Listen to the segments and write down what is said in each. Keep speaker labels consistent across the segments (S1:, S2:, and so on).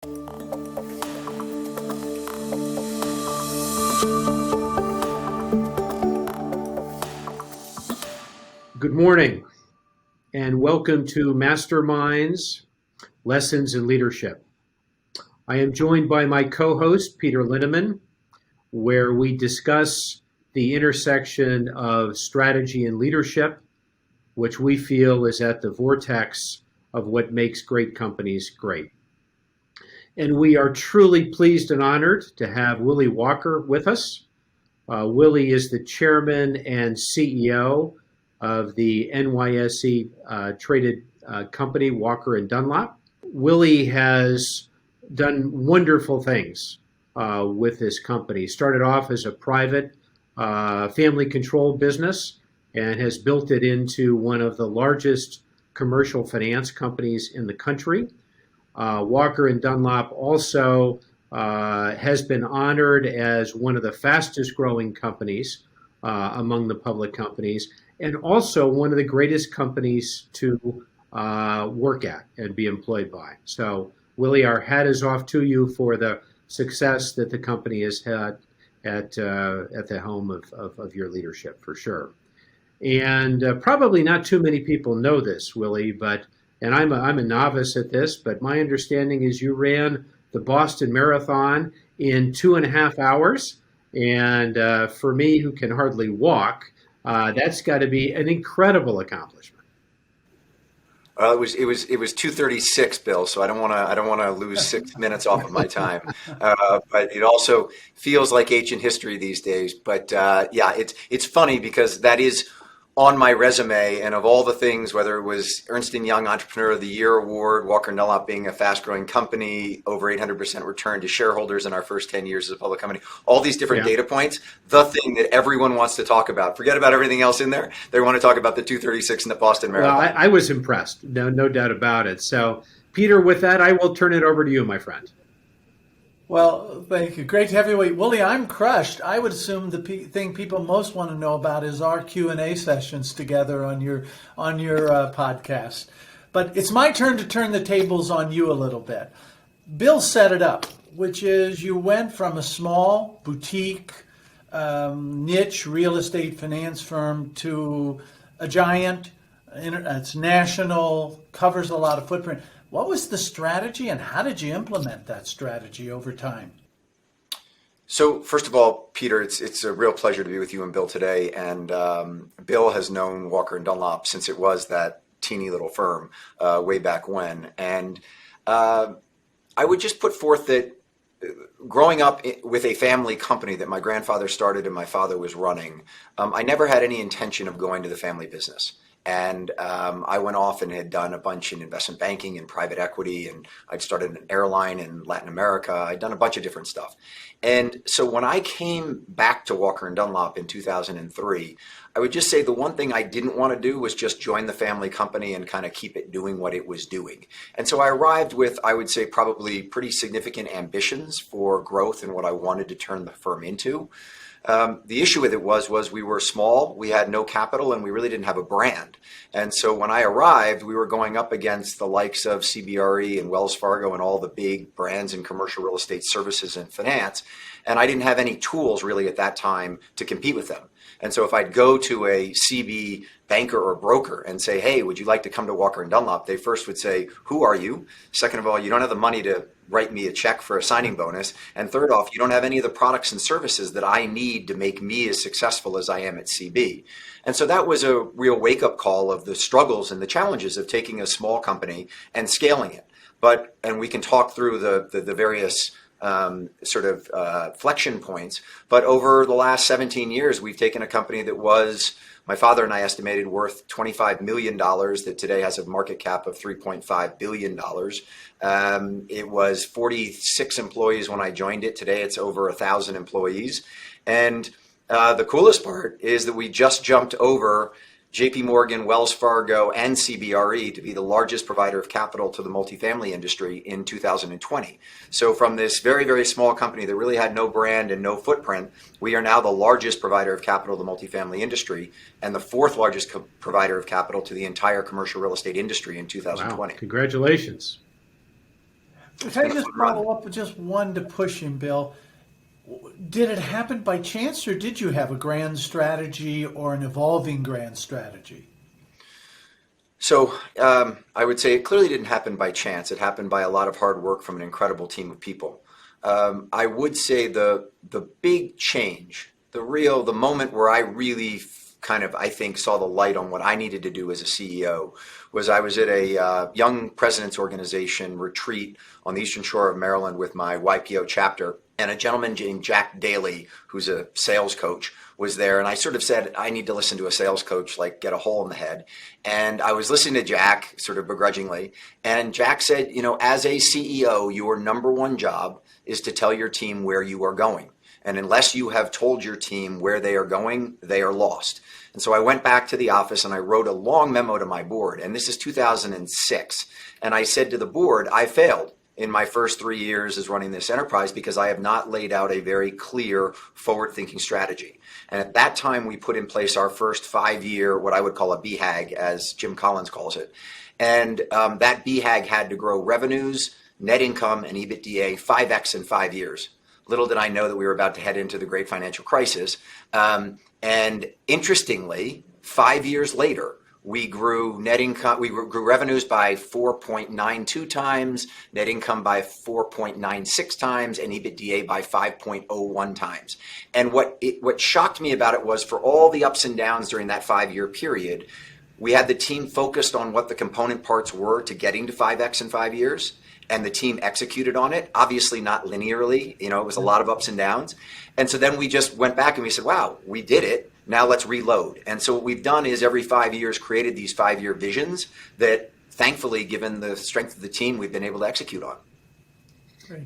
S1: Good morning, and welcome to MasterMinds, Lessons in Leadership. I am joined by my co-host, Peter Linneman, where we discuss the intersection of strategy and leadership, which we feel is at the vortex of what makes great companies great. And we are truly pleased and honored to have Willy Walker with us. Willy is the chairman and CEO of the NYSE traded company, Walker Dunlop. Willy has done wonderful things with this company. Started off as a private family-controlled business and has built it into one of the largest commercial finance companies in the country. Walker Dunlop also has been honored as one of the fastest growing companies among the public companies, and also one of the greatest companies to work at and be employed by. So, Willy, our hat is off to you for the success that the company has had at the helm of your leadership, for sure. And probably not too many people know this, Willy, and I'm a novice at this, but my understanding is you ran the Boston Marathon in 2.5 hours. And for me, who can hardly walk, that's got to be an incredible accomplishment.
S2: It was 2:36, Bill. So I don't want to lose 6 minutes off of my time. But it also feels like ancient history these days. But yeah, it's funny because that is on my resume, and of all the things, whether it was Ernst & Young Entrepreneur of the Year Award, Walker Dunlop being a fast-growing company, over 800% return to shareholders in our first 10 years as a public company, all these different data points, the thing that everyone wants to talk about, forget about everything else in there, they want to talk about the 2:36 in the Boston Marathon.
S1: Well, I was impressed, no doubt about it. So, Peter, with that, I will turn it over to you, my friend.
S3: Well, thank you. Great to have you. Willy, I'm crushed. I would assume the thing people most want to know about is our Q&A sessions together on your podcast. But it's my turn to turn the tables on you a little bit. Bill set it up, which is you went from a small boutique niche real estate finance firm to a giant. It's national, covers a lot of footprint. What was the strategy and how did you implement that strategy over time?
S2: So first of all, Peter, it's a real pleasure to be with you and Bill today. And Bill has known Walker Dunlop since it was that teeny little firm way back when. And I would just put forth that growing up with a family company that my grandfather started and my father was running, I never had any intention of going to the family business. And I went off and had done a bunch in investment banking and private equity, and I'd started an airline in Latin America. I'd done a bunch of different stuff. And so when I came back to Walker Dunlop in 2003, I would just say the one thing I didn't want to do was just join the family company and kind of keep it doing what it was doing. And so I arrived with, I would say, probably pretty significant ambitions for growth and what I wanted to turn the firm into. The issue with it was we were small, we had no capital, and we really didn't have a brand. And so when I arrived, we were going up against the likes of CBRE and Wells Fargo and all the big brands in commercial real estate services and finance. And I didn't have any tools really at that time to compete with them. And so if I'd go to a CB banker or broker and say, hey, would you like to come to Walker Dunlop? They first would say, who are you? Second of all, you don't have the money to write me a check for a signing bonus. And third off, you don't have any of the products and services that I need to make me as successful as I am at CB. And so that was a real wake-up call of the struggles and the challenges of taking a small company and scaling it. And we can talk through the various flexion points. But over the last 17 years, we've taken a company that was, my father and I estimated, worth $25 million, that today has a market cap of $3.5 billion. It was 46 employees when I joined it. Today, it's over 1,000 employees. And the coolest part is that we just jumped over JP Morgan, Wells Fargo, and CBRE to be the largest provider of capital to the multifamily industry in 2020. So from this very, very small company that really had no brand and no footprint, we are now the largest provider of capital to the multifamily industry and the fourth largest provider of capital to the entire commercial real estate industry in 2020.
S1: Wow. Congratulations.
S3: Can I just follow up with just one to push him, Bill? Did it happen by chance, or did you have a grand strategy or an evolving grand strategy?
S2: So I would say it clearly didn't happen by chance. It happened by a lot of hard work from an incredible team of people. I would say the big change, the moment where I really I think saw the light on what I needed to do as a CEO was I was at a young president's organization retreat on the Eastern Shore of Maryland with my YPO chapter, and a gentleman named Jack Daly, who's a sales coach, was there. And I sort of said, I need to listen to a sales coach, like get a hole in the head. And I was listening to Jack sort of begrudgingly. And Jack said, as a CEO, your number one job is to tell your team where you are going. And unless you have told your team where they are going, they are lost. And so I went back to the office and I wrote a long memo to my board. And this is 2006. And I said to the board, I failed in my first 3 years as running this enterprise because I have not laid out a very clear forward-thinking strategy. And at that time, we put in place our first 5-year, what I would call a BHAG, as Jim Collins calls it. And that BHAG had to grow revenues, net income, and EBITDA 5x in 5 years. Little did I know that we were about to head into the great financial crisis. And interestingly, 5 years later, we grew net income, we grew revenues by 4.92 times, net income by 4.96 times, and EBITDA by 5.01 times. And what shocked me about it was, for all the ups and downs during that 5-year period, we had the team focused on what the component parts were to getting to 5x in 5 years. And the team executed on it, obviously not linearly. It was a lot of ups and downs. And so then we just went back and we said, wow, we did it. Now let's reload. And so what we've done is every 5 years created these 5-year visions that, thankfully, given the strength of the team, we've been able to execute on.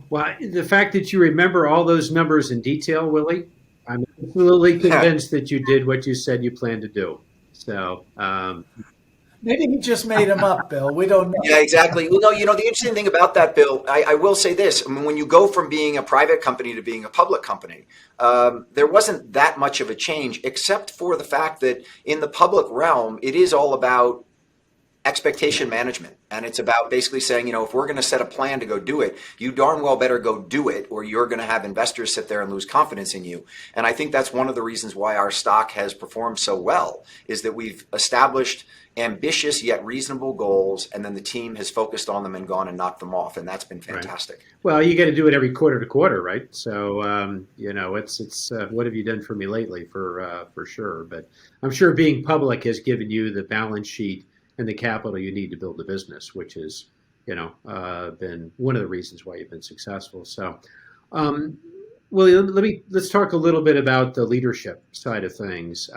S1: Well, the fact that you remember all those numbers in detail, Willy, I'm absolutely convinced that you did what you said you planned to do. So
S3: maybe he just made them up, Bill. We don't know.
S2: Yeah, exactly. Well, no, the interesting thing about that, Bill, I will say this. I mean, when you go from being a private company to being a public company, there wasn't that much of a change, except for the fact that in the public realm, it is all about expectation management. And it's about basically saying, if we're going to set a plan to go do it, you darn well better go do it, or you're going to have investors sit there and lose confidence in you. And I think that's one of the reasons why our stock has performed so well, is that we've established ambitious yet reasonable goals, and then the team has focused on them and gone and knocked them off, and that's been fantastic.
S1: Right. Well, you got to do it every quarter to quarter, right? So it's what have you done for me lately, for sure. But I'm sure being public has given you the balance sheet and the capital you need to build a business, which has been one of the reasons why you've been successful. So, Willy, let's talk a little bit about the leadership side of things.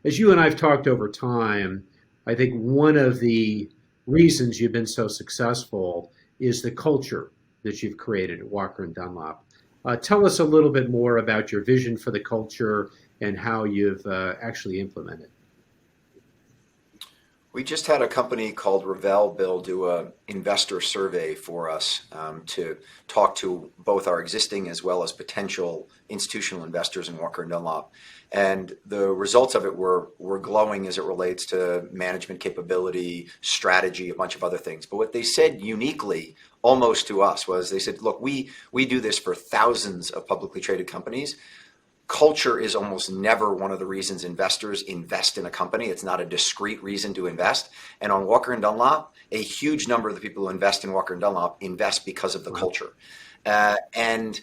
S1: As you and I've talked over time, I think one of the reasons you've been so successful is the culture that you've created at Walker and Dunlop. Tell us a little bit more about your vision for the culture and how you've actually implemented.
S2: We just had a company called Revell, Bill, do an investor survey for us to talk to both our existing as well as potential institutional investors in Walker & Dunlop. And the results of it were glowing as it relates to management capability, strategy, a bunch of other things. But what they said uniquely almost to us was, they said, look, we do this for thousands of publicly traded companies. Culture is almost never one of the reasons investors invest in a company. It's not a discrete reason to invest. And on Walker & Dunlop, a huge number of the people who invest in Walker & Dunlop invest because of the culture. And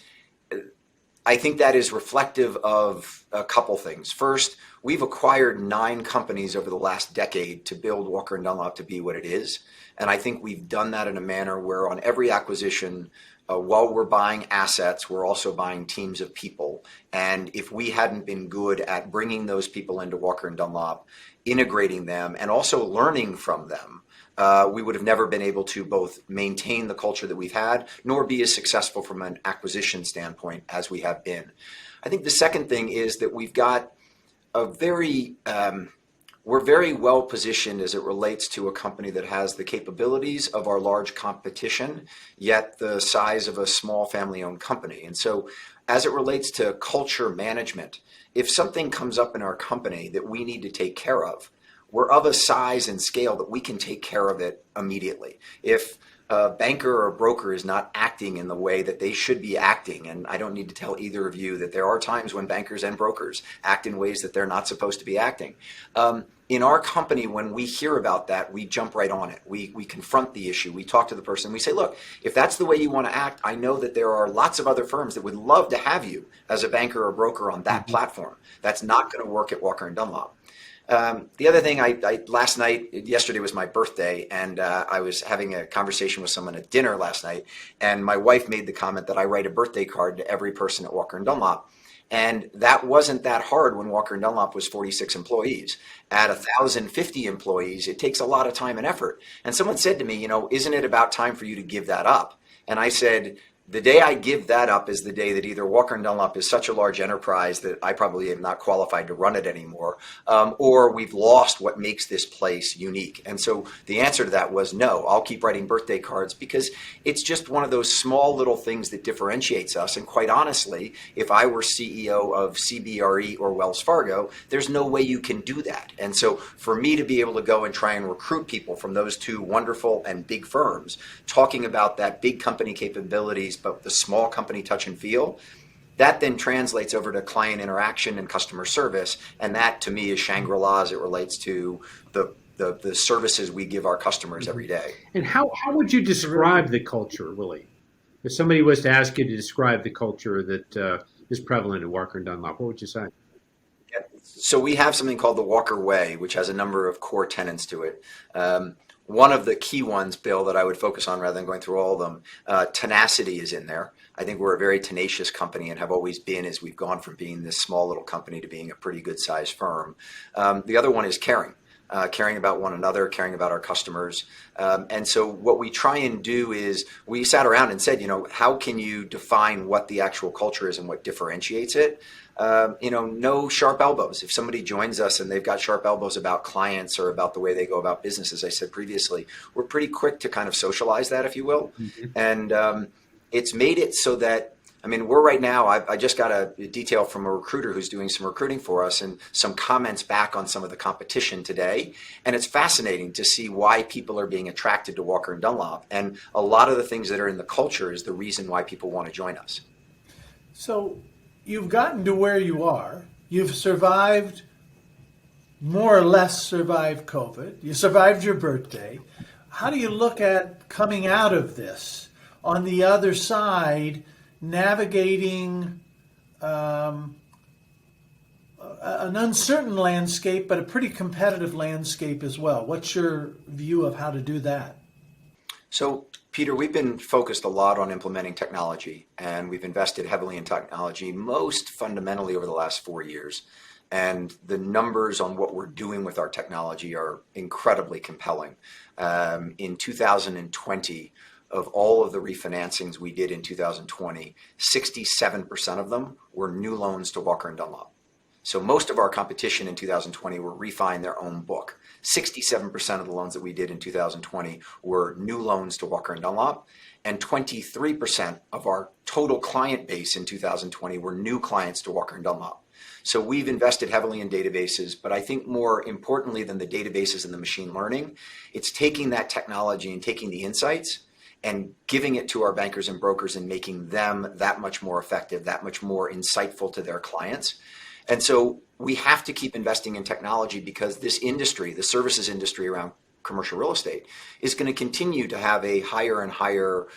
S2: I think that is reflective of a couple things. First, we've acquired 9 companies over the last decade to build Walker & Dunlop to be what it is. And I think we've done that in a manner where on every acquisition, while we're buying assets, we're also buying teams of people. And if we hadn't been good at bringing those people into Walker & Dunlop, integrating them, and also learning from them, we would have never been able to both maintain the culture that we've had, nor be as successful from an acquisition standpoint as we have been. I think the second thing is that we've got a we're very well positioned as it relates to a company that has the capabilities of our large competition, yet the size of a small family-owned company. And so as it relates to culture management, if something comes up in our company that we need to take care of, we're of a size and scale that we can take care of it immediately. If a banker or a broker is not acting in the way that they should be acting, and I don't need to tell either of you that there are times when bankers and brokers act in ways that they're not supposed to be acting. In our company, when we hear about that, we jump right on it. We confront the issue. We talk to the person. We say, look, if that's the way you want to act, I know that there are lots of other firms that would love to have you as a banker or broker on that platform. That's not going to work at Walker and Dunlop. The other thing, yesterday was my birthday, and I was having a conversation with someone at dinner last night, and my wife made the comment that I write a birthday card to every person at Walker and Dunlop. And that wasn't that hard when Walker & Dunlop was 46 employees. At 1,050 employees, it takes a lot of time and effort. And someone said to me, isn't it about time for you to give that up? And I said, the day I give that up is the day that either Walker & Dunlop is such a large enterprise that I probably am not qualified to run it anymore, or we've lost what makes this place unique. And so the answer to that was no, I'll keep writing birthday cards because it's just one of those small little things that differentiates us. And quite honestly, if I were CEO of CBRE or Wells Fargo, there's no way you can do that. And so for me to be able to go and try and recruit people from those two wonderful and big firms, talking about that big company capabilities, but the small company touch and feel, that then translates over to client interaction and customer service. And that to me is Shangri-La as it relates to the services we give our customers every day.
S1: And how would you describe the culture, Willy? If somebody was to ask you to describe the culture that is prevalent at Walker and Dunlop, what would you say?
S2: So we have something called the Walker Way, which has a number of core tenets to it. One of the key ones, Bill, that I would focus on rather than going through all of them, tenacity is in there. I think we're a very tenacious company and have always been as we've gone from being this small little company to being a pretty good sized firm. The other one is caring. Caring about one another, caring about our customers. And so what we try and do is we sat around and said, how can you define what the actual culture is and what differentiates it? No sharp elbows. If somebody joins us and they've got sharp elbows about clients or about the way they go about business, as I said previously, we're pretty quick to kind of socialize that, if you will. Mm-hmm. And it's made it so that, we're right now, I just got a detail from a recruiter who's doing some recruiting for us and some comments back on some of the competition today. And it's fascinating to see why people are being attracted to Walker and Dunlop. And a lot of the things that are in the culture is the reason why people want to join us.
S3: So you've gotten to where you are. You've survived, more or less survived COVID. You survived your birthday. How do you look at coming out of this on the other side, navigating an uncertain landscape, but a pretty competitive landscape as well? What's your view of how to do that?
S2: So, Peter, we've been focused a lot on implementing technology, and we've invested heavily in technology, most fundamentally over the last 4 years. And the numbers on what we're doing with our technology are incredibly compelling. In 2020, of all of the refinancings we did in 2020, 67% of them were new loans to Walker and Dunlop. So most of our competition in 2020 were refining their own book. 67% of the loans that we did in 2020 were new loans to Walker and Dunlop, and 23% of our total client base in 2020 were new clients to Walker and Dunlop. So we've invested heavily in databases, but I think more importantly than the databases and the machine learning, it's taking that technology and taking the insights and giving it to our bankers and brokers and making them that much more effective, that much more insightful to their clients. And so we have to keep investing in technology because this industry, the services industry around commercial real estate, is going to continue to have a higher and higher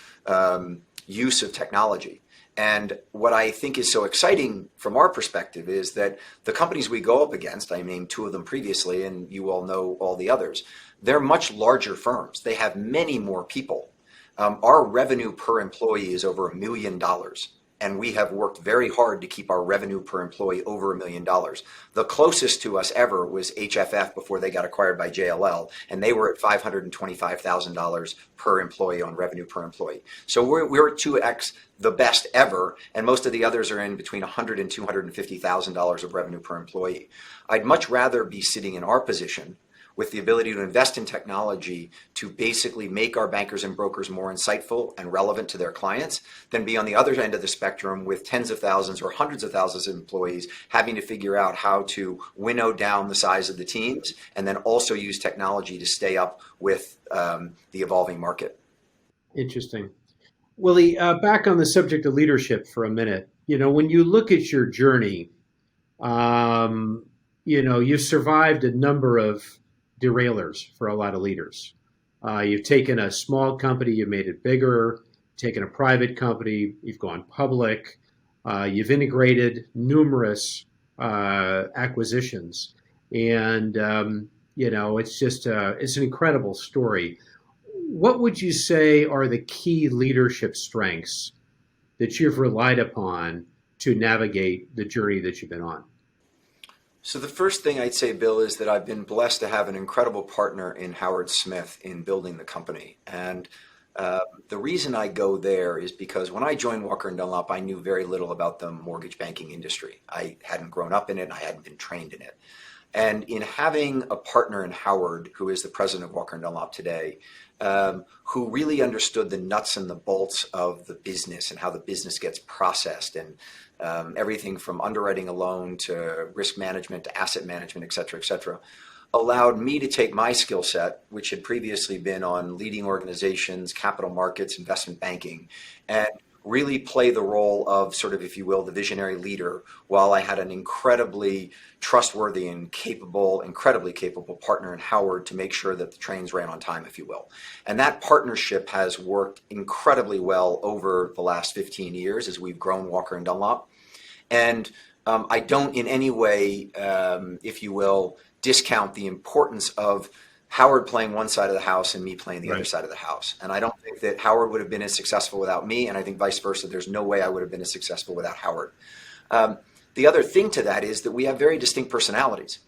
S2: use of technology. And what I think is so exciting from our perspective is that the companies we go up against, I named two of them previously, and you all know all the others, they're much larger firms. They have many more people. Our revenue per employee is over $1 million. And we have worked very hard to keep our revenue per employee over $1 million. The closest to us ever was HFF before they got acquired by JLL, and they were at $525,000 per employee on revenue per employee. So we're at 2x the best ever, and most of the others are in between $100,000 and $250,000 of revenue per employee. I'd much rather be sitting in our position with the ability to invest in technology to basically make our bankers and brokers more insightful and relevant to their clients than be on the other end of the spectrum with tens of thousands or hundreds of thousands of employees having to figure out how to winnow down the size of the teams and then also use technology to stay up with the evolving market.
S1: Interesting. Willie, back on the subject of leadership for a minute. When you look at your journey, um, you've survived a number of derailers for a lot of leaders. You've taken a small company, you've made it bigger, taken a private company, you've gone public, you've integrated numerous acquisitions. And, it's an incredible story. What would you say are the key leadership strengths that you've relied upon to navigate the journey that you've been on?
S2: So the first thing I'd say, Bill, is that I've been blessed to have an incredible partner in Howard Smith in building the company. And the reason I go there is because when I joined Walker and Dunlop, I knew very little about the mortgage banking industry. I hadn't grown up in it, and I hadn't been trained in it. And in having a partner in Howard, who is the president of Walker and Dunlop today, who really understood the nuts and the bolts of the business and how the business gets processed, and everything from underwriting a loan to risk management to asset management, et cetera, allowed me to take my skill set, which had previously been on leading organizations, capital markets, investment banking, and really play the role of sort of, if you will, the visionary leader, while I had an incredibly trustworthy and incredibly capable partner in Howard to make sure that the trains ran on time, if you will. And that partnership has worked incredibly well over the last 15 years as we've grown Walker and Dunlop. And I don't in any way, if you will, discount the importance of Howard playing one side of the house and me playing the other side of the house. And I don't think that Howard would have been as successful without me. And I think vice versa. There's no way I would have been as successful without Howard. The other thing to that is that we have very distinct personalities.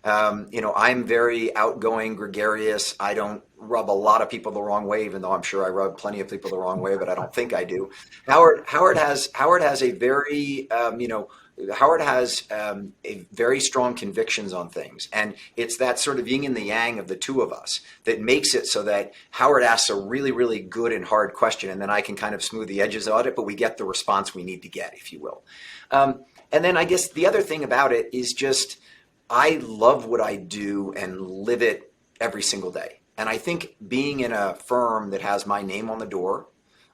S2: I'm very outgoing, gregarious. I don't rub a lot of people the wrong way, even though I'm sure I rub plenty of people the wrong way, but I don't think I do. Howard has a very, Howard has a very strong convictions on things. And it's that sort of yin and the yang of the two of us that makes it so that Howard asks a really, really good and hard question, and then I can kind of smooth the edges of it, but we get the response we need to get, if you will. And then I guess the other thing about it is just I love what I do and live it every single day. And I think being in a firm that has my name on the door,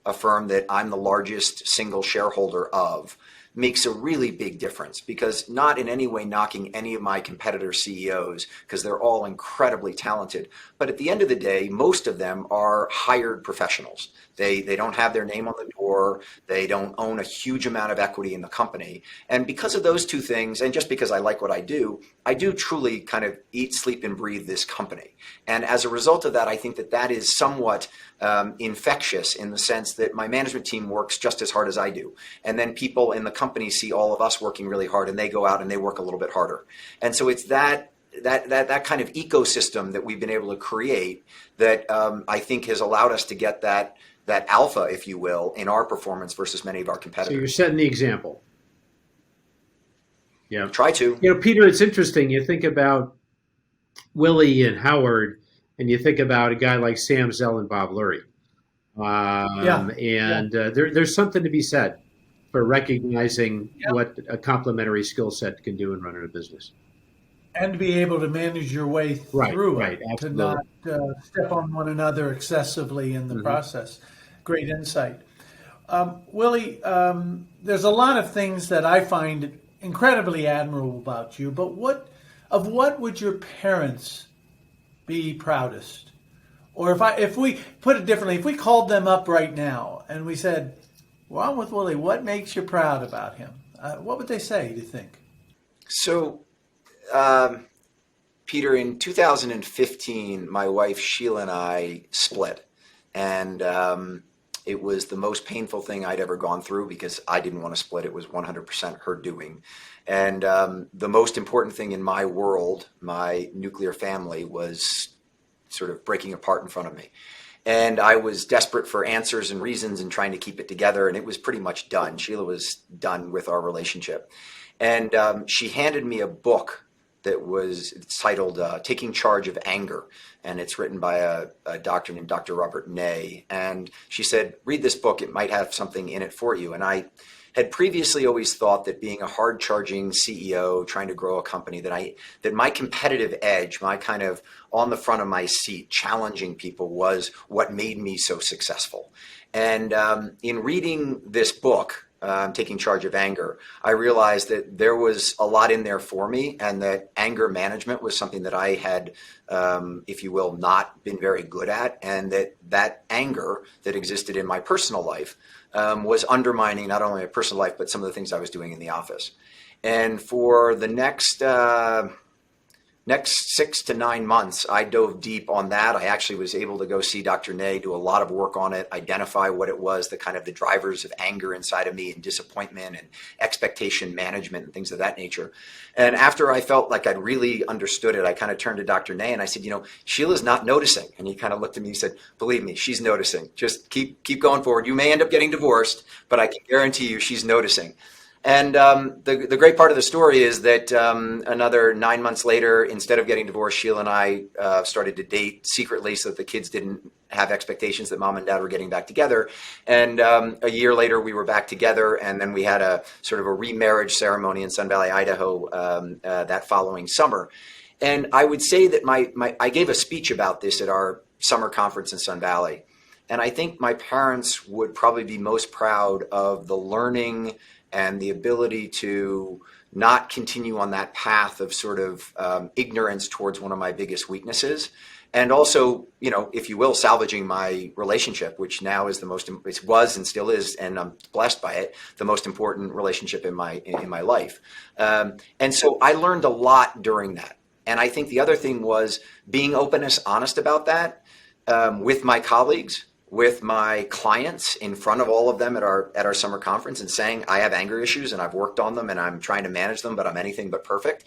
S2: a firm that I'm the largest single shareholder of, makes a really big difference, because not in any way knocking any of my competitor CEOs, because they're all incredibly talented. But at the end of the day, most of them are hired professionals. They don't have their name on the door. They don't own a huge amount of equity in the company. And because of those two things, and just because I like what I do truly kind of eat, sleep, and breathe this company. And as a result of that, I think that is somewhat infectious, in the sense that my management team works just as hard as I do. And then people in the company see all of us working really hard, and they go out and they work a little bit harder. And so it's that kind of ecosystem that we've been able to create that I think has allowed us to get that alpha, if you will, in our performance versus many of our competitors.
S1: So you're setting the example. Yeah.
S2: Try to.
S1: Peter, it's interesting. You think about Willie and Howard, and you think about a guy like Sam Zell and Bob Lurie. There's something to be said for recognizing what a complementary skill set can do in running a business.
S3: And to be able to manage your way through it, to not step on one another excessively in the process. Great insight. Willie, there's a lot of things that I find incredibly admirable about you, but what would your parents be proudest? Or if we put it differently, if we called them up right now and we said, well, with Willie, what makes you proud about him? What would they say, do you think?
S2: So, Peter, in 2015, my wife Sheila and I split. And it was the most painful thing I'd ever gone through, because I didn't want to split. It was 100% her doing. And the most important thing in my world, my nuclear family, was sort of breaking apart in front of me. And I was desperate for answers and reasons and trying to keep it together. And it was pretty much done. Sheila was done with our relationship. And she handed me a book that was titled Taking Charge of Anger. And it's written by a doctor named Dr. Robert Ney. And she said, read this book. It might have something in it for you. And I had previously always thought that being a hard-charging CEO, trying to grow a company, that my competitive edge, my kind of on the front of my seat, challenging people, was what made me so successful. And in reading this book, Taking Charge of Anger, I realized that there was a lot in there for me, and that anger management was something that I had, if you will, not been very good at, and that anger that existed in my personal life was undermining not only my personal life, but some of the things I was doing in the office. And for the next 6 to 9 months, I dove deep on that. I actually was able to go see Dr. Ney, do a lot of work on it, identify what it was, the kind of the drivers of anger inside of me, and disappointment and expectation management and things of that nature. And after I felt like I'd really understood it, I kind of turned to Dr. Ney and I said, Sheila's not noticing. And he kind of looked at me and said, believe me, she's noticing. Just keep going forward. You may end up getting divorced, but I can guarantee you she's noticing. And the great part of the story is that another 9 months later, instead of getting divorced, Sheila and I started to date secretly so that the kids didn't have expectations that mom and dad were getting back together. And a year later, we were back together. And then we had a sort of a remarriage ceremony in Sun Valley, Idaho, that following summer. And I would say that I gave a speech about this at our summer conference in Sun Valley. And I think my parents would probably be most proud of the learning and the ability to not continue on that path of sort of ignorance towards one of my biggest weaknesses. And also, if you will, salvaging my relationship, which now is it was and still is, and I'm blessed by it, the most important relationship in my life. And so I learned a lot during that. And I think the other thing was being open and honest about that with my colleagues, with my clients, in front of all of them at our summer conference, and saying I have anger issues and I've worked on them and I'm trying to manage them, but I'm anything but perfect,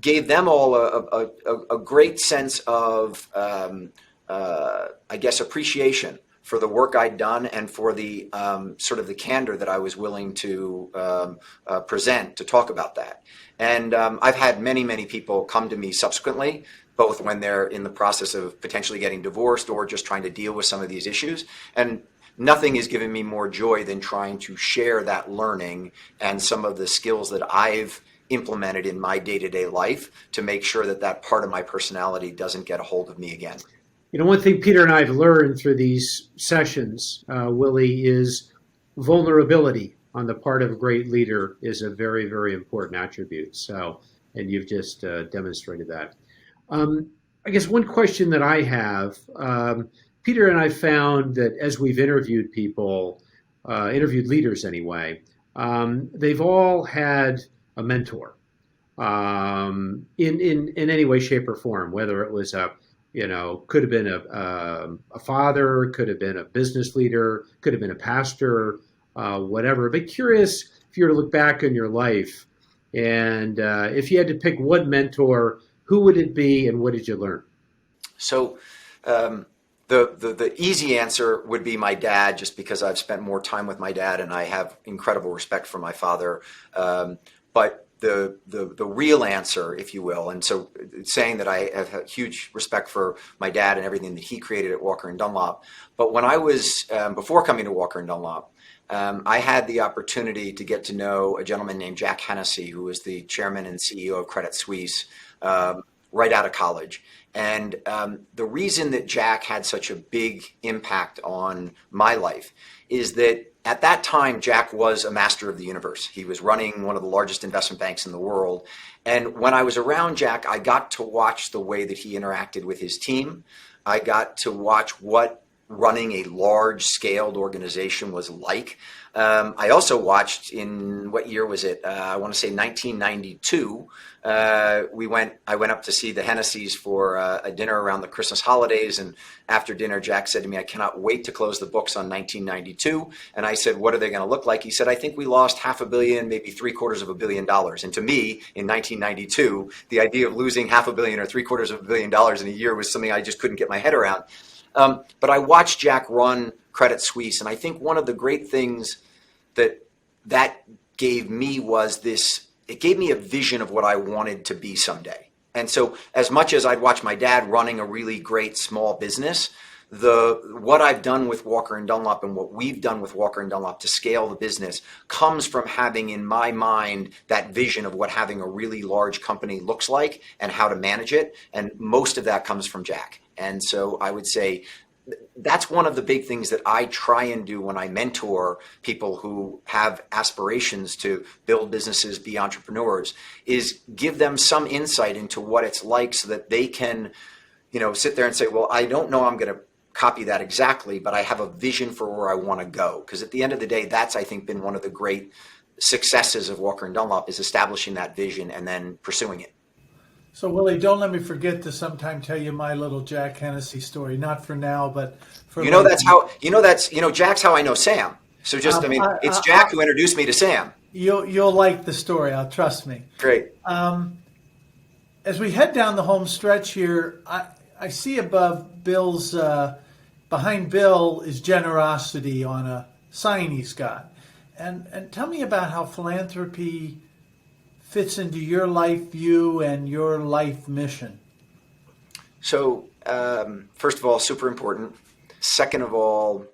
S2: gave them all a great sense of, I guess, appreciation for the work I'd done and for the sort of the candor that I was willing to present to talk about that. And I've had many, many people come to me subsequently, both when they're in the process of potentially getting divorced or just trying to deal with some of these issues. And nothing has given me more joy than trying to share that learning and some of the skills that I've implemented in my day-to-day life to make sure that part of my personality doesn't get a hold of me again.
S1: One thing Peter and I have learned through these sessions, Willy, is vulnerability on the part of a great leader is a very, very important attribute. And you've just demonstrated that. I guess one question that I have, Peter and I found that as we've interviewed people, interviewed leaders anyway, they've all had a mentor in any way, shape, or form, whether it was could have been a father, could have been a business leader, could have been a pastor, whatever. But curious if you were to look back in your life and if you had to pick one mentor, who would it be and what did you learn?
S2: So the easy answer would be my dad, just because I've spent more time with my dad and I have incredible respect for my father. But the real answer, if you will, and so saying that I have huge respect for my dad and everything that he created at Walker and Dunlop. But when I was, before coming to Walker and Dunlop, I had the opportunity to get to know a gentleman named Jack Hennessy, who was the chairman and CEO of Credit Suisse, right out of college. And the reason that Jack had such a big impact on my life is that at that time, Jack was a master of the universe. He was running one of the largest investment banks in the world. And when I was around Jack, I got to watch the way that he interacted with his team. I got to watch what running a large-scaled organization was like. I also watched in, what year was it? I want to say 1992. I went up to see the Hennessy's for a dinner around the Christmas holidays. And after dinner, Jack said to me, I cannot wait to close the books on 1992. And I said, what are they going to look like? He said, I think we lost $500 million, maybe $750 million. And to me, in 1992, the idea of losing $500 million or $750 million in a year was something I just couldn't get my head around. But I watched Jack run Credit Suisse, and I think one of the great things that gave me was this, it gave me a vision of what I wanted to be someday. And so as much as I'd watch my dad running a really great small business, what I've done with Walker and Dunlop and what we've done with Walker and Dunlop to scale the business comes from having in my mind that vision of what having a really large company looks like and how to manage it. And most of that comes from Jack. And so I would say that's one of the big things that I try and do when I mentor people who have aspirations to build businesses, be entrepreneurs, is give them some insight into what it's like so that they can, sit there and say, well, I don't know I'm going to copy that exactly, but I have a vision for where I want to go. Because at the end of the day, that's, I think, been one of the great successes of Walker and Dunlop is establishing that vision and then pursuing it.
S3: So, Willie, don't let me forget to sometime tell you my little Jack Hennessy story. Not for now, but for later.
S2: Jack's how I know Sam. So it's Jack who introduced me to Sam.
S3: You'll like the story. Trust me.
S2: Great.
S3: As we head down the home stretch here, I see above Bill's, behind Bill is generosity on a sign he's got. And tell me about how philanthropy fits into your life view and your life mission.
S2: So, first of all, super important. Second of all,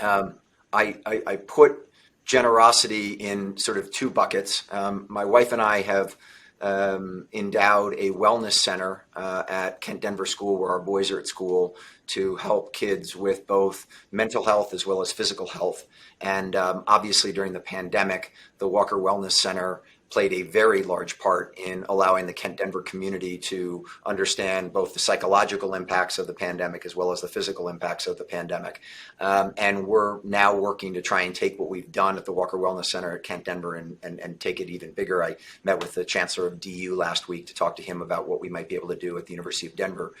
S2: I put generosity in sort of two buckets. My wife and I have endowed a wellness center at Kent Denver School where our boys are at school to help kids with both mental health as well as physical health. And obviously during the pandemic, the Walker Wellness Center played a very large part in allowing the Kent Denver community to understand both the psychological impacts of the pandemic as well as the physical impacts of the pandemic. And we're now working to try and take what we've done at the Walker Wellness Center at Kent Denver and take it even bigger. I met with the chancellor of DU last week to talk to him about what we might be able to do at the University of Denver.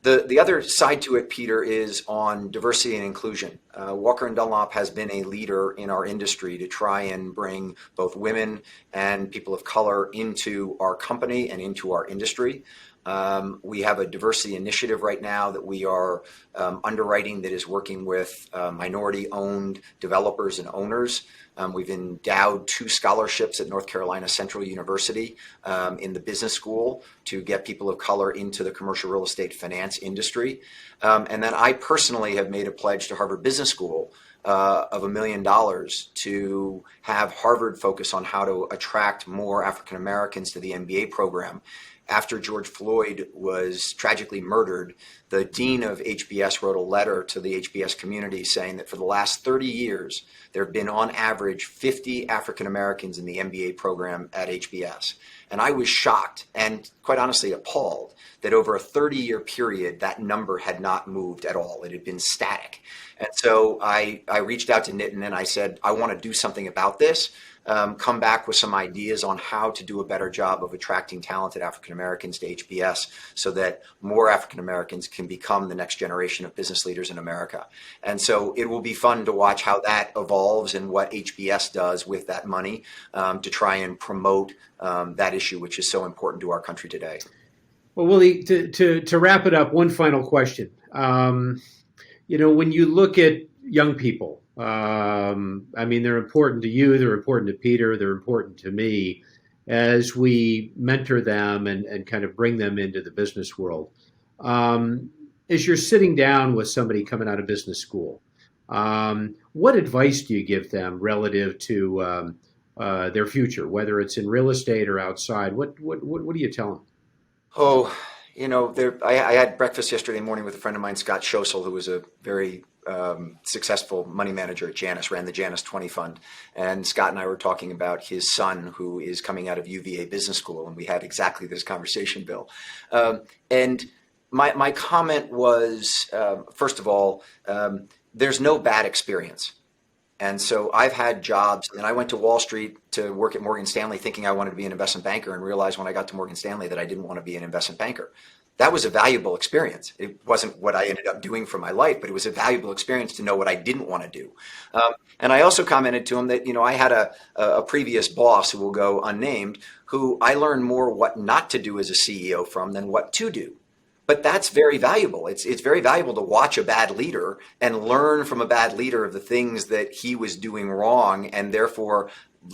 S2: The other side to it, Peter, is on diversity and inclusion. Walker and Dunlop has been a leader in our industry to try and bring both women and people of color into our company and into our industry. We have a diversity initiative right now that we are underwriting that is working with minority-owned developers and owners. We've endowed 2 scholarships at North Carolina Central University in the business school to get people of color into the commercial real estate finance industry. And then I personally have made a pledge to Harvard Business School of $1 million to have Harvard focus on how to attract more African Americans to the MBA program. After George Floyd was tragically murdered, the dean of HBS wrote a letter to the HBS community saying that for the last 30 years, there have been on average 50 African Americans in the MBA program at HBS. And I was shocked and quite honestly appalled that over a 30-year period, that number had not moved at all. It had been static. And so I reached out to Nitin and I said, I want to do something about this. Come back with some ideas on how to do a better job of attracting talented African Americans to HBS so that more African Americans can become the next generation of business leaders in America. And so it will be fun to watch how that evolves and what HBS does with that money to try and promote that issue, which is so important to our country today.
S1: Well, Willie, to wrap it up, one final question. When you look at young people, they're important to you, they're important to Peter, they're important to me as we mentor them and kind of bring them into the business world. As you're sitting down with somebody coming out of business school, what advice do you give them relative to their future, whether it's in real estate or outside? What do you tell them?
S2: Oh, I had breakfast yesterday morning with a friend of mine, Scott Schossel, who was a very successful money manager at Janus, ran the Janus 20 fund. And Scott and I were talking about his son who is coming out of UVA Business School. And we had exactly this conversation, Bill. And my comment was, first of all, there's no bad experience. And so I've had jobs, and I went to Wall Street to work at Morgan Stanley thinking I wanted to be an investment banker and realized when I got to Morgan Stanley that I didn't want to be an investment banker. That was a valuable experience. It wasn't what I ended up doing for my life, but it was a valuable experience to know what I didn't want to do. And I also commented to him that, I had a previous boss who will go unnamed, who I learned more what not to do as a CEO from than what to do. But that's very valuable. It's very valuable to watch a bad leader and learn from a bad leader of the things that he was doing wrong and therefore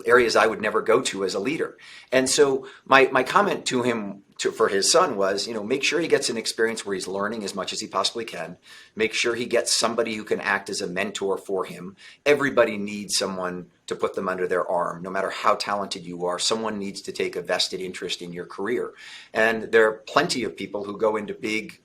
S2: areas I would never go to as a leader. And so my comment to him for his son was, make sure he gets an experience where he's learning as much as he possibly can. Make sure he gets somebody who can act as a mentor for him. Everybody needs someone to put them under their arm. No matter how talented you are, someone needs to take a vested interest in your career. And there are plenty of people who go into big,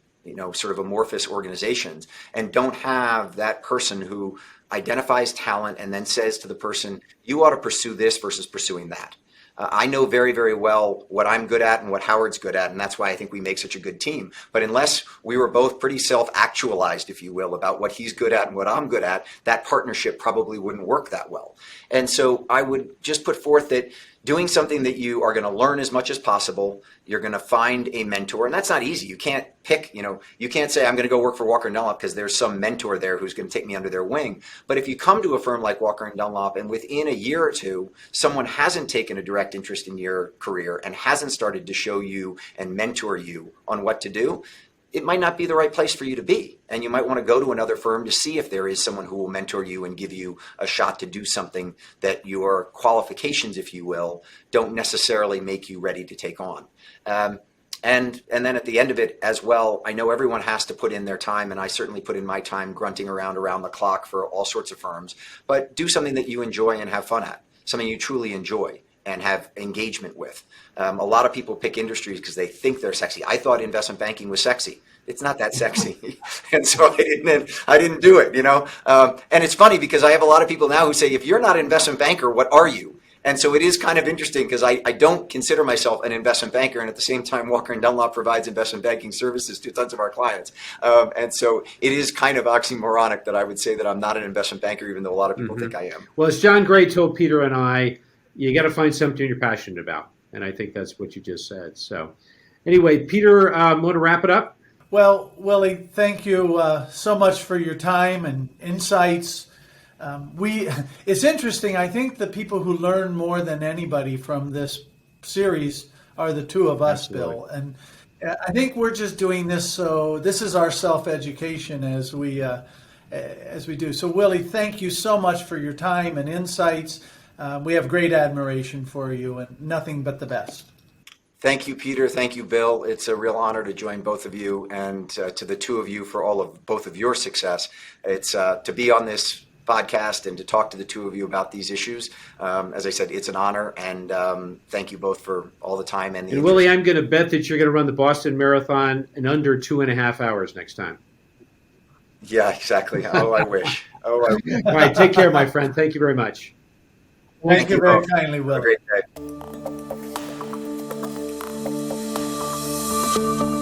S2: sort of amorphous organizations and don't have that person who identifies talent and then says to the person, you ought to pursue this versus pursuing that. I know very, very well what I'm good at and what Howard's good at, and that's why I think we make such a good team. But unless we were both pretty self-actualized, if you will, about what he's good at and what I'm good at, that partnership probably wouldn't work that well. And so I would just put forth that doing something that you are going to learn as much as possible, you're going to find a mentor, and that's not easy. You can't pick, you can't say, I'm going to go work for Walker Dunlop because there's some mentor there who's going to take me under their wing. But if you come to a firm like Walker and Dunlop and within a year or two, someone hasn't taken a direct interest in your career and hasn't started to show you and mentor you on what to do, it might not be the right place for you to be. And you might want to go to another firm to see if there is someone who will mentor you and give you a shot to do something that your qualifications, if you will, don't necessarily make you ready to take on. And then at the end of it as well, I know everyone has to put in their time, and I certainly put in my time grunting around the clock for all sorts of firms, but do something that you enjoy and have fun at, something you truly enjoy and have engagement with. A lot of people pick industries because they think they're sexy. I thought investment banking was sexy. It's not that sexy. And so I didn't do it, And it's funny because I have a lot of people now who say, if you're not an investment banker, what are you? And so it is kind of interesting because I don't consider myself an investment banker. And at the same time, Walker and Dunlop provides investment banking services to tons of our clients. And so it is kind of oxymoronic that I would say that I'm not an investment banker, even though a lot of people think I am.
S1: Well, as John Gray told Peter and I, you got to find something you're passionate about. And I think that's what you just said. So anyway, Peter, want to wrap it up?
S3: Well, Willy, thank you so much for your time and insights. It's interesting. I think the people who learn more than anybody from this series are the two of us, Absolutely. Bill. And I think we're just doing this so this is our self-education as we do. So, Willy, thank you so much for your time and insights. We have great admiration for you and nothing but the best.
S2: Thank you, Peter. Thank you, Bill. It's a real honor to join both of you and to the two of you for both of your success. It's to be on this podcast and to talk to the two of you about these issues. As I said, it's an honor, and thank you both for all the time. And
S1: Willy, I'm going to bet that you're going to run the Boston Marathon in under 2.5 hours next time.
S2: Yeah, exactly. Oh, I wish.
S1: All right, take care, my friend. Thank you very much.
S3: Thank you very kindly, Willy.
S2: Have a great day.